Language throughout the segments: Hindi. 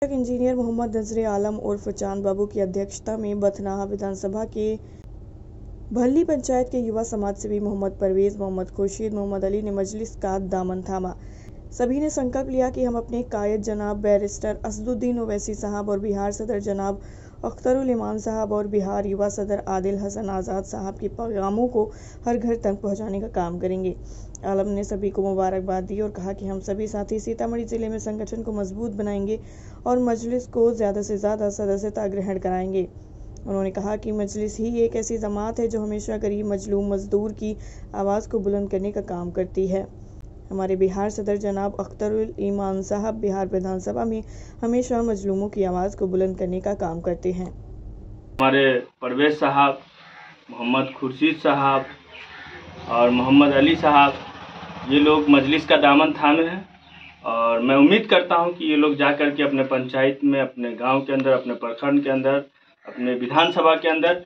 इंजीनियर मोहम्मद नजरे आलम उर्फ चांद बाबू की अध्यक्षता में बथनाहा विधानसभा के भल्ली पंचायत के युवा समाज सेवी मोहम्मद परवेज, मोहम्मद खुर्शीद, मोहम्मद अली ने मजलिस का दामन थामा। सभी ने संकल्प लिया कि हम अपने कायद जनाब बैरिस्टर असदुद्दीन ओवैसी साहब और बिहार सदर जनाब अख्तरुल ईमान साहब और बिहार युवा सदर आदिल हसन आज़ाद साहब के पैगामों को हर घर तक पहुंचाने का काम करेंगे। आलम ने सभी को मुबारकबाद दी और कहा कि हम सभी साथी सीतामढ़ी जिले में संगठन को मजबूत बनाएंगे और मजलिस को ज़्यादा से ज़्यादा सदस्यता ग्रहण कराएंगे। उन्होंने कहा कि मजलिस ही एक ऐसी जमात है जो हमेशा गरीब, मजलूम, मजदूर की आवाज़ को बुलंद करने का काम करती है। हमारे बिहार सदर जनाब अख्तरुल ईमान साहब बिहार विधानसभा में हमेशा मजलूमों की आवाज़ को बुलंद करने का काम करते हैं। हमारे परवेज साहब, मोहम्मद खुर्शीद साहब और मोहम्मद अली साहब, ये लोग मजलिस का दामन थामे हैं और मैं उम्मीद करता हूं कि ये लोग जाकर के अपने पंचायत में, अपने गांव के अंदर, अपने प्रखंड के अंदर, अपने विधानसभा के अंदर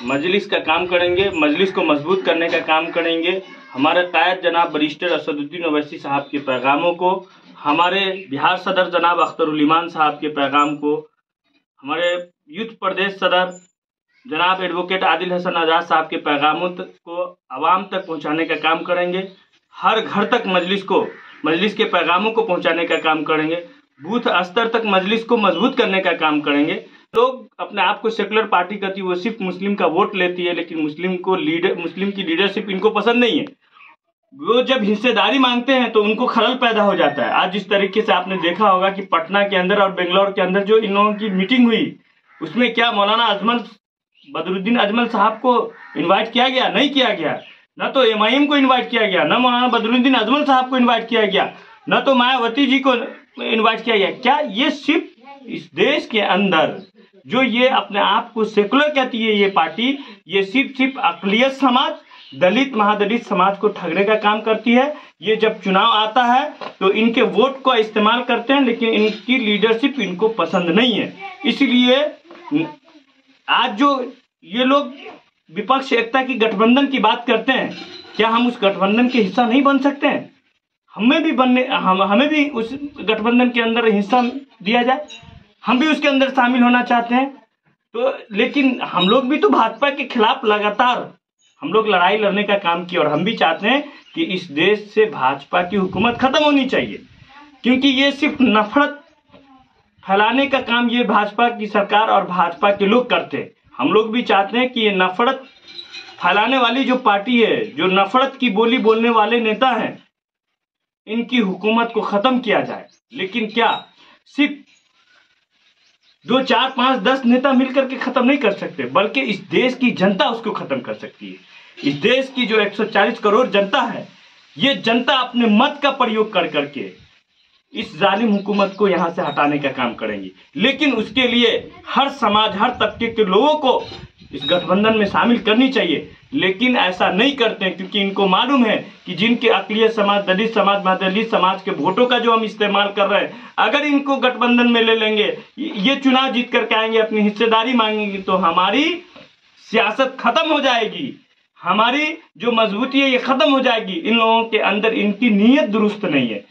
मजलिस का काम करेंगे, मजलिस को मजबूत करने का काम करेंगे। हमारे कायद जनाब बैरिस्टर असदुद्दीन ओवैसी साहब के पैगामों को, हमारे बिहार सदर जनाब अख्तरुल ईमान साहब के पैगाम को, हमारे यूथ प्रदेश सदर जनाब एडवोकेट आदिल हसन आज़ाद साहब के पैगामों को आवाम तक पहुंचाने का काम करेंगे। हर घर तक मजलिस के पैगामों को पहुंचाने का काम करेंगे। बूथ स्तर तक मजलिस को मजबूत करने का काम करेंगे। लोग अपने आप को सेकुलर पार्टी कहती है, वो सिर्फ मुस्लिम का वोट लेती है, लेकिन मुस्लिम की लीडरशिप इनको पसंद नहीं है। वो जब हिस्सेदारी मांगते हैं तो उनको खलल पैदा हो जाता है। आज जिस तरीके से आपने देखा होगा कि पटना के अंदर और बेंगलोर के अंदर जो इन लोगों की मीटिंग हुई, उसमें क्या मौलाना बदरुद्दीन अजमल साहब को इनवाइट किया गया? नहीं किया गया। न तो एमआईएम को इनवाइट किया गया, न मौलाना बदरुद्दीन अजमल साहब को इनवाइट किया गया, न तो मायावती जी को इनवाइट किया गया। क्या ये सिर्फ इस देश के अंदर जो ये अपने आप को सेकुलर कहती है ये पार्टी, ये सिर्फ अकलियत समाज, दलित, महादलित समाज को ठगने का काम करती है? ये जब चुनाव आता है तो इनके वोट को इस्तेमाल करते हैं, लेकिन इनकी लीडरशिप इनको पसंद नहीं है। इसलिए आज जो ये लोग विपक्ष एकता की गठबंधन की बात करते हैं, क्या हम उस गठबंधन के हिस्सा नहीं बन सकते हैं? हमें भी उस गठबंधन के अंदर हिस्सा दिया जाए, हम भी उसके अंदर शामिल होना चाहते हैं। तो लेकिन हम लोग भी तो भाजपा के खिलाफ लगातार हम लोग लड़ाई लड़ने का काम किया और हम भी चाहते हैं कि इस देश से भाजपा की हुकूमत खत्म होनी चाहिए, क्योंकि ये सिर्फ नफरत फैलाने का काम ये भाजपा की सरकार और भाजपा के लोग करते हैं। हम लोग भी चाहते हैं कि ये नफरत फैलाने वाली जो पार्टी है, जो नफरत की बोली बोलने वाले नेता हैं, इनकी हुकूमत को खत्म किया जाए। लेकिन क्या सिर्फ 2, 4, 5, 10 नेता मिलकर के खत्म नहीं कर सकते, बल्कि इस देश की जनता उसको खत्म कर सकती है। इस देश की जो 140 करोड़ जनता है, ये जनता अपने मत का प्रयोग कर करके इस जालिम हुकूमत को यहां से हटाने का काम करेंगी। लेकिन उसके लिए हर समाज, हर तबके के लोगों को इस गठबंधन में शामिल करनी चाहिए, लेकिन ऐसा नहीं करते हैं, क्योंकि इनको मालूम है कि जिनके अकलियत समाज, दलित समाज, महादलित समाज के वोटों का जो हम इस्तेमाल कर रहे हैं, अगर इनको गठबंधन में ले लेंगे, ये चुनाव जीत करके आएंगे, अपनी हिस्सेदारी मांगेंगे, तो हमारी सियासत खत्म हो जाएगी, हमारी जो मजबूती है ये खत्म हो जाएगी। इन लोगों के अंदर इनकी नीयत दुरुस्त नहीं है।